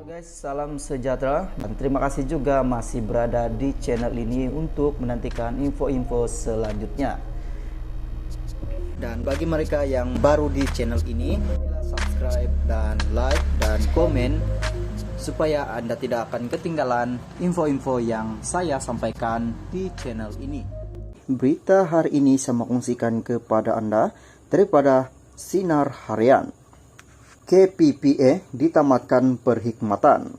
Guys, salam sejahtera dan terima kasih juga masih berada di channel ini untuk menantikan info-info selanjutnya. Dan bagi mereka yang baru di channel ini, subscribe dan like dan komen supaya Anda tidak akan ketinggalan info-info yang saya sampaikan di channel ini. Berita hari ini saya kongsikan kepada Anda daripada Sinar Harian. KPPA ditamatkan perhikmatan.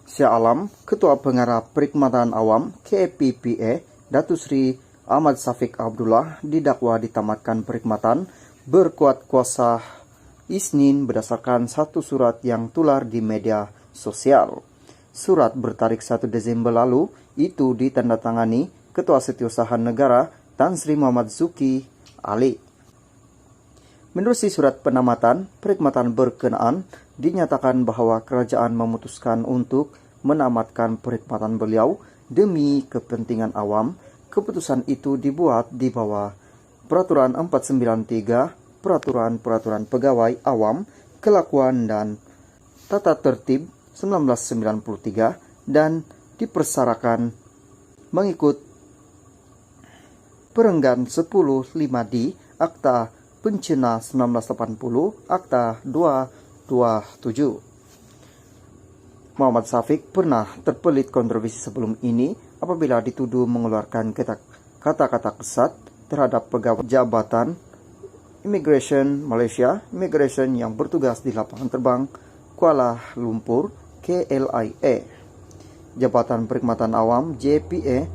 Syah Alam, Ketua Pengarah Perkhidmatan Awam KPPA, Datuk Seri Ahmad Syafiq Abdullah didakwa ditamatkan perkhidmatan berkuat kuasa Isnin berdasarkan satu surat yang tular di media sosial. Surat bertarik 1 Desember lalu itu ditandatangani Ketua Setiausaha Negara Tan Sri Muhammad Zuki Ali. Menerusi surat penamatan, perkhidmatan berkenaan dinyatakan bahwa kerajaan memutuskan untuk menamatkan perkhidmatan beliau demi kepentingan awam. Keputusan itu dibuat di bawah Peraturan 493, Peraturan Pegawai Awam, Kelakuan dan Tata Tertib 1993 dan dipersyaratkan mengikut Perenggan 10.5D Akta Pencena 1980, Akta 227. Muhammad Syafiq pernah terpelit kontroversi sebelum ini apabila dituduh mengeluarkan kata-kata kesat terhadap pegawai jabatan Immigration Malaysia, Immigration yang bertugas di lapangan terbang Kuala Lumpur, KLIA. Jabatan Perkhidmatan Awam, JPA,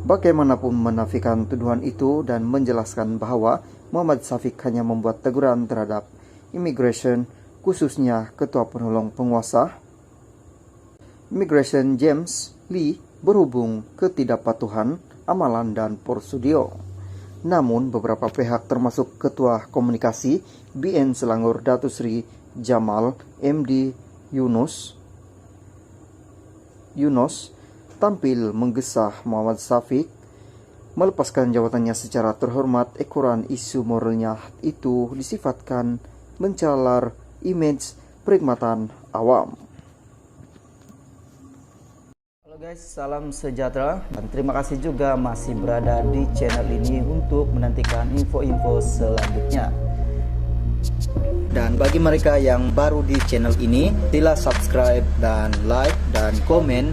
bagaimanapun menafikan tuduhan itu dan menjelaskan bahwa Muhammad Syafiq hanya membuat teguran terhadap Immigration, khususnya Ketua Penolong Penguasa Immigration James Lee berhubung ketidakpatuhan amalan dan prosedur. Namun beberapa pihak termasuk Ketua Komunikasi BN Selangor Datuk Seri Jamal MD Yunus tampil menggesah Muhammad Syafiq melepaskan jabatannya secara terhormat. Ekoran isu moralnya itu disifatkan mencalar image perkhidmatan awam. Halo guys, salam sejahtera dan terima kasih juga masih berada di channel ini untuk menantikan info-info selanjutnya. Dan bagi mereka yang baru di channel ini, sila subscribe dan like dan komen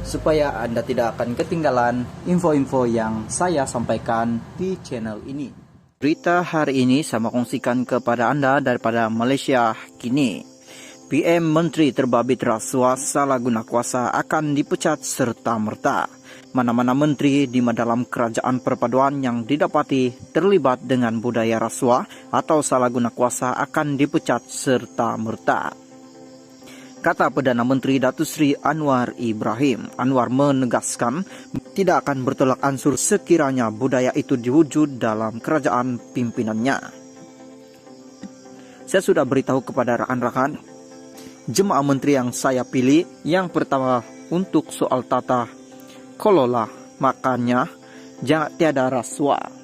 supaya Anda tidak akan ketinggalan info-info yang saya sampaikan di channel ini. Berita hari ini saya kongsikan kepada Anda daripada Malaysia kini. PM Menteri Terbabit Rasuah salah guna kuasa akan dipecat serta-merta. Mana-mana menteri di dalam kerajaan perpaduan yang didapati terlibat dengan budaya rasuah atau salah guna kuasa akan dipecat serta-merta. Kata Perdana Menteri Datuk Seri Anwar Ibrahim. Anwar menegaskan tidak akan bertolak ansur sekiranya budaya itu diwujud dalam kerajaan pimpinannya. Saya sudah beritahu kepada rakan-rakan jemaah menteri yang saya pilih. Yang pertama untuk soal tata kelola, makanya jangan tiada rasuah.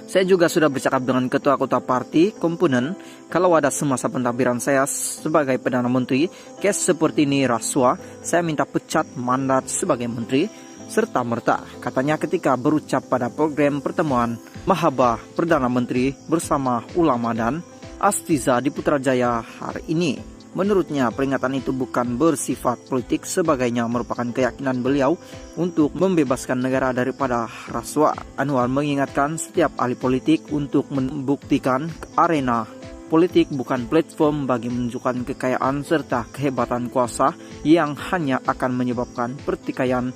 Saya juga sudah bercakap dengan ketua-ketua parti komponen kalau ada semasa pentadbiran saya sebagai Perdana Menteri kes seperti ini rasuah, saya minta pecat mandat sebagai menteri serta merta, katanya ketika berucap pada program pertemuan Mahabah Perdana Menteri bersama ulama dan astiza di Putrajaya hari ini. Menurutnya peringatan itu bukan bersifat politik, sebagainya merupakan keyakinan beliau untuk membebaskan negara daripada rasuah. Anwar mengingatkan setiap ahli politik untuk membuktikan arena politik bukan platform bagi menunjukkan kekayaan serta kehebatan kuasa yang hanya akan menyebabkan pertikaian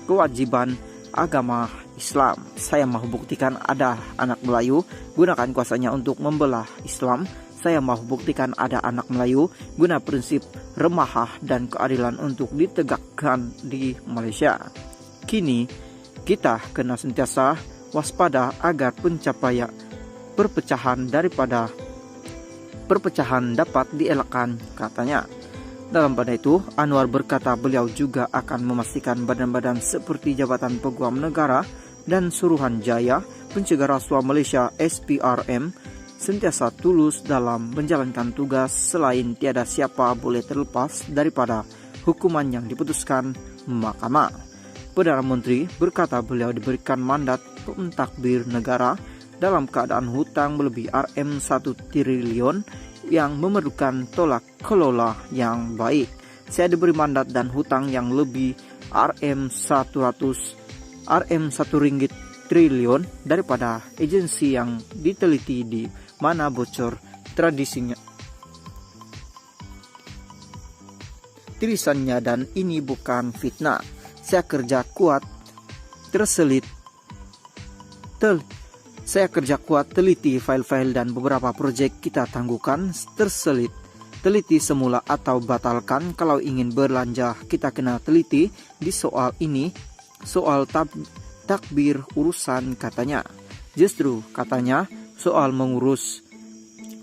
kewajiban agama Islam. Saya mau buktikan ada anak Melayu gunakan kuasanya untuk membelah Islam. Saya mau buktikan ada anak Melayu guna prinsip remahah dan keadilan untuk ditegakkan di Malaysia. Kini kita kena sentiasa waspada agar perpecahan dapat dielakkan, katanya. Dalam pada itu, Anwar berkata beliau juga akan memastikan badan-badan seperti Jabatan Peguam Negara dan Suruhanjaya Pencegah Rasuah Malaysia SPRM sentiasa tulus dalam menjalankan tugas, selain tiada siapa boleh terlepas daripada hukuman yang diputuskan mahkamah. Perdana Menteri berkata beliau diberikan mandat mentadbir negara dalam keadaan hutang melebihi Rp1 triliun yang memerlukan tolak kelola yang baik. Saya diberi mandat dan hutang yang lebih Rp1 triliun daripada agensi yang diteliti di mana bocor tradisinya. Tulisannya, dan ini bukan fitnah. Saya kerja kuat, teliti file-file dan beberapa proyek kita tangguhkan, teliti semula atau batalkan. Kalau ingin berlanjah kita kena teliti di soal ini, soal takbir urusan katanya. Justru katanya soal mengurus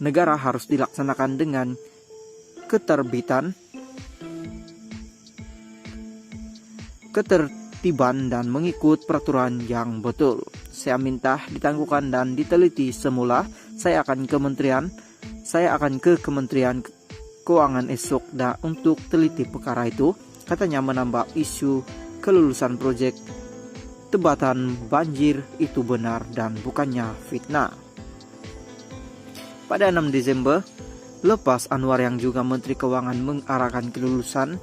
negara harus dilaksanakan dengan ketertiban dan mengikut peraturan yang betul. Saya minta ditangguhkan dan diteliti semula. Saya akan ke Kementerian Keuangan esok untuk teliti perkara itu, katanya, menambah isu kelulusan proyek tebatan banjir itu benar dan bukannya fitnah. Pada 6 Desember, lepas Anwar yang juga Menteri Keuangan mengarahkan kelulusan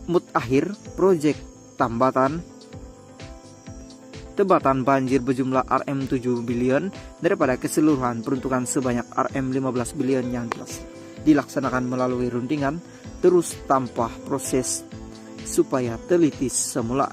mutakhir proyek tebatan banjir berjumlah Rp7 bilion daripada keseluruhan peruntukan sebanyak Rp15 bilion yang dilaksanakan melalui rundingan terus tanpa proses supaya teliti semula.